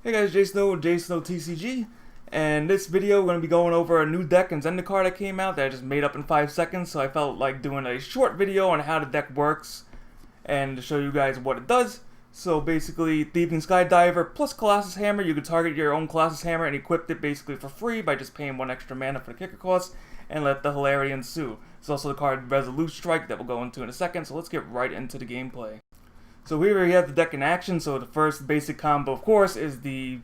Hey guys, Jsnow, Jsnow TCG, and this video we're going to be going over a new deck in ZENDIKAR that came out that I just made up in 5 seconds, so I felt like doing a short video on how the deck works and to show you guys what it does. So basically, Thieving Skydiver plus Colossus Hammer, you can target your own Colossus Hammer and equip it basically for free by just paying 1 extra mana for the kicker cost and let the hilarity ensue. There's also the card Resolute Strike that we'll go into in a second, so let's get right into the gameplay. So here we have the deck in action. So the first basic combo, of course, is the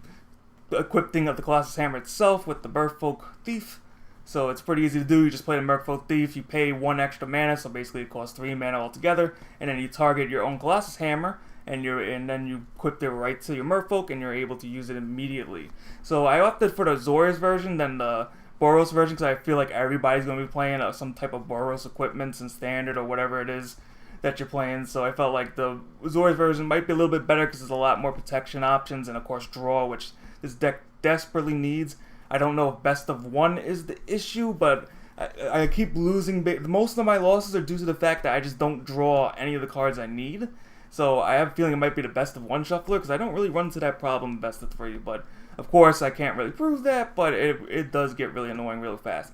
equipping of the Colossus Hammer itself with the Merfolk Thief. So it's pretty easy to do. You just play the Merfolk Thief, you pay 1 extra mana, so basically it costs 3 mana altogether, and then you target your own Colossus Hammer, and then you equip it right to your Merfolk, and you're able to use it immediately. So I opted for the Azorius version than the Boros version because I feel like everybody's going to be playing some type of Boros equipment in Standard or whatever it is that you're playing, so I felt like the Azorius version might be a little bit better because there's a lot more protection options and of course draw, which this deck desperately needs. I don't know if best of 1 is the issue, but I keep losing. Most of my losses are due to the fact that I just don't draw any of the cards I need. So I have a feeling it might be the best of 1 shuffler because I don't really run into that problem in best of 3. But of course I can't really prove that, but it does get really annoying really fast.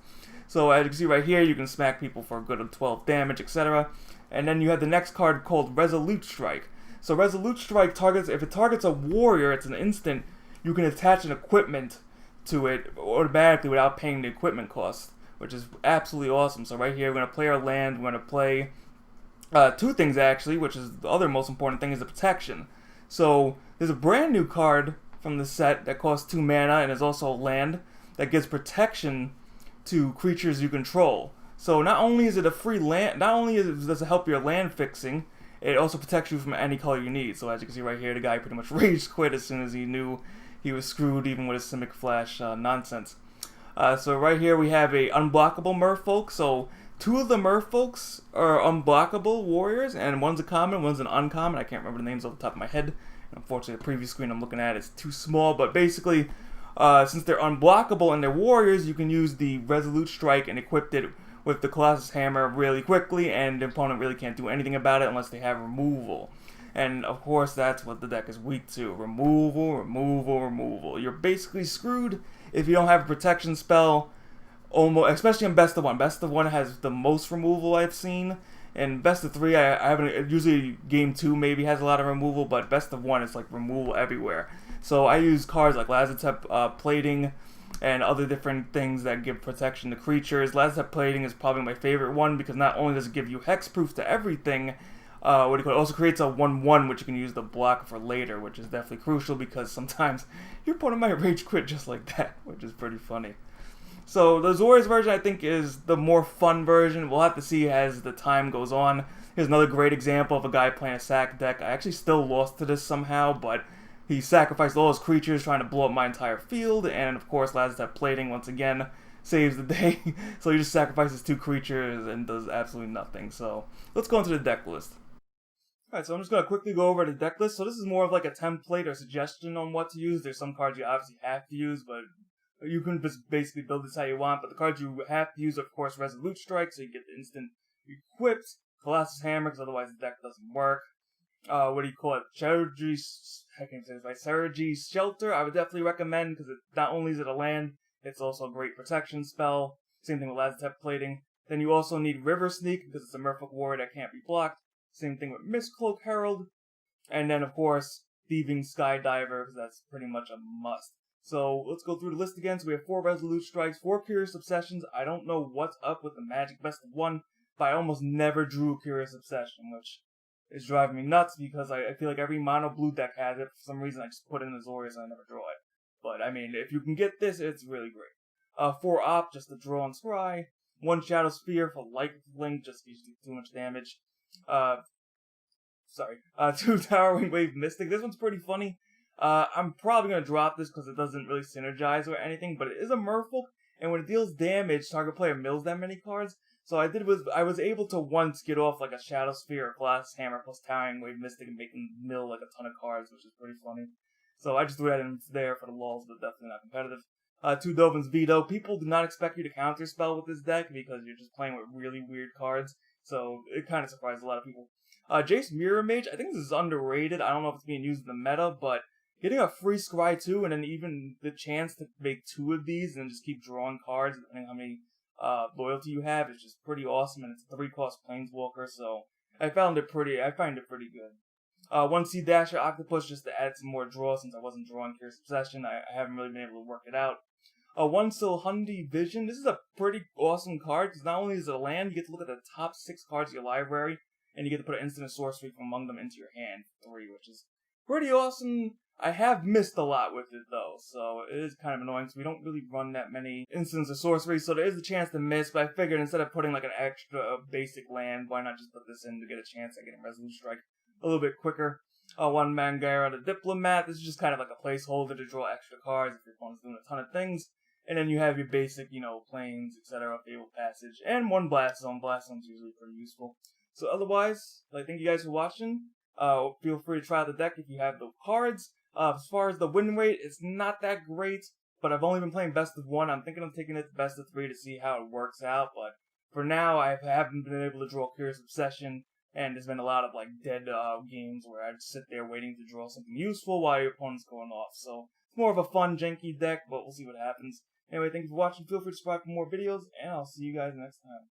So as you can see right here, you can smack people for a good of 12 damage, etc. And then you have the next card called Resolute Strike. So Resolute Strike if it targets a warrior, it's an instant, you can attach an equipment to it automatically without paying the equipment cost, which is absolutely awesome. So right here, we're going to play our land, we're going to play 2 things actually, which is the other most important thing is the protection. So there's a brand new card from the set that costs 2 mana and is also a land that gives protection to creatures you control. So not only is it a free land, does it help your land fixing, it also protects you from any color you need. So as you can see right here, the guy pretty much rage quit as soon as he knew he was screwed, even with his Simic Flash nonsense. So right here we have a unblockable Merfolk. So 2 of the Merfolks are unblockable warriors, and one's a common, one's an uncommon. I can't remember the names off the top of my head. Unfortunately, the previous screen I'm looking at is too small, but basically, since they're unblockable and they're warriors, you can use the Resolute Strike and equip it with the Colossus Hammer really quickly, and the opponent really can't do anything about it unless they have removal. And of course, that's what the deck is weak to. Removal, removal, removal. You're basically screwed if you don't have a protection spell, almost, especially in Best of 1. Best of 1 has the most removal I've seen. And Best of 3, I haven't, usually Game 2 maybe has a lot of removal, but Best of 1 is like removal everywhere. So I use cards like Lazotep Plating, and other different things that give protection to creatures. Lazotep Plating is probably my favorite one because not only does it give you hexproof to everything, it also creates a 1/1 which you can use to block for later, which is definitely crucial because sometimes your opponent might rage quit just like that, which is pretty funny. So the Azorius version I think is the more fun version. We'll have to see as the time goes on. Here's another great example of a guy playing a sack deck. I actually still lost to this somehow, but he sacrificed all his creatures trying to blow up my entire field, and of course Lazotep Plating once again saves the day. So he just sacrifices 2 creatures and does absolutely nothing. So let's go into the deck list. Alright, so I'm just going to quickly go over the deck list. So this is more of like a template or suggestion on what to use. There's some cards you obviously have to use, but you can just basically build this how you want. But the cards you have to use are, of course, Resolute Strike, so you get the instant equipped. Colossus Hammer, because otherwise the deck doesn't work. What do you call it? Sejiri Shelter, I would definitely recommend because not only is it a land, it's also a great protection spell. Same thing with Lazotep Plating. Then you also need River Sneak because it's a Merfolk warrior that can't be blocked. Same thing with Mist-Cloaked Herald. And then, of course, Thieving Skydiver because that's pretty much a must. So let's go through the list again. So we have 4 Resolute Strikes, 4 Curious Obsessions. I don't know what's up with the Magic Best of 1, but I almost never drew Curious Obsession, which is driving me nuts because I feel like every mono blue deck has it. For some reason, I just put it in Azorius and I never draw it. But I mean, if you can get this, it's really great. 4 Op, just to draw and scry. 1 Shadowspear for lifelink, just gives you too much damage. 2 Towering Wave Mystic. This one's pretty funny. I'm probably going to drop this because it doesn't really synergize or anything, but it is a Merfolk, and when it deals damage, target player mills that many cards. So I was able to once get off like a Shadowspear or Colossus Hammer plus Towering Wave Mystic and make them mill like a ton of cards, which is pretty funny. So I just threw that in there for the lulz, but definitely not competitive. 2 Dovin's Veto. People do not expect you to counterspell with this deck because you're just playing with really weird cards, so it kind of surprised a lot of people. Jace Mirror Mage, I think this is underrated. I don't know if it's being used in the meta, but getting a free scry too, and then even the chance to make 2 of these and just keep drawing cards depending on how many loyalty you have is just pretty awesome, and it's a 3-cost planeswalker, so I find it pretty good. 1 Sea-Dasher Octopus just to add some more draw since I wasn't drawing Curious Obsession. I haven't really been able to work it out. 1 Silundi Vision. This is a pretty awesome card because not only is it a land, you get to look at the top 6 cards of your library, and you get to put an instant and sorcery from among them into your hand for 3, which is pretty awesome. I have missed a lot with it though, so it is kind of annoying because we don't really run that many instants of sorcery, so there is a chance to miss, but I figured instead of putting like an extra basic land, why not just put this in to get a chance at getting Resolute Strike a little bit quicker. 1 Mangara, the Diplomat. This is just kind of like a placeholder to draw extra cards if your opponent's doing a ton of things. And then you have your basic, planes, etc., Fabled Passage, and 1 Blast Zone. Blast Zone's usually pretty useful. So otherwise, thank you guys for watching. Feel free to try out the deck if you have the cards. As far as the win rate, it's not that great, but I've only been playing best of 1. I'm thinking of taking it to best of 3 to see how it works out, but for now, I haven't been able to draw Curious Obsession, and there's been a lot of dead games where I just sit there waiting to draw something useful while your opponent's going off. So it's more of a fun, janky deck, but we'll see what happens. Anyway, thank you for watching. Feel free to subscribe for more videos, and I'll see you guys next time.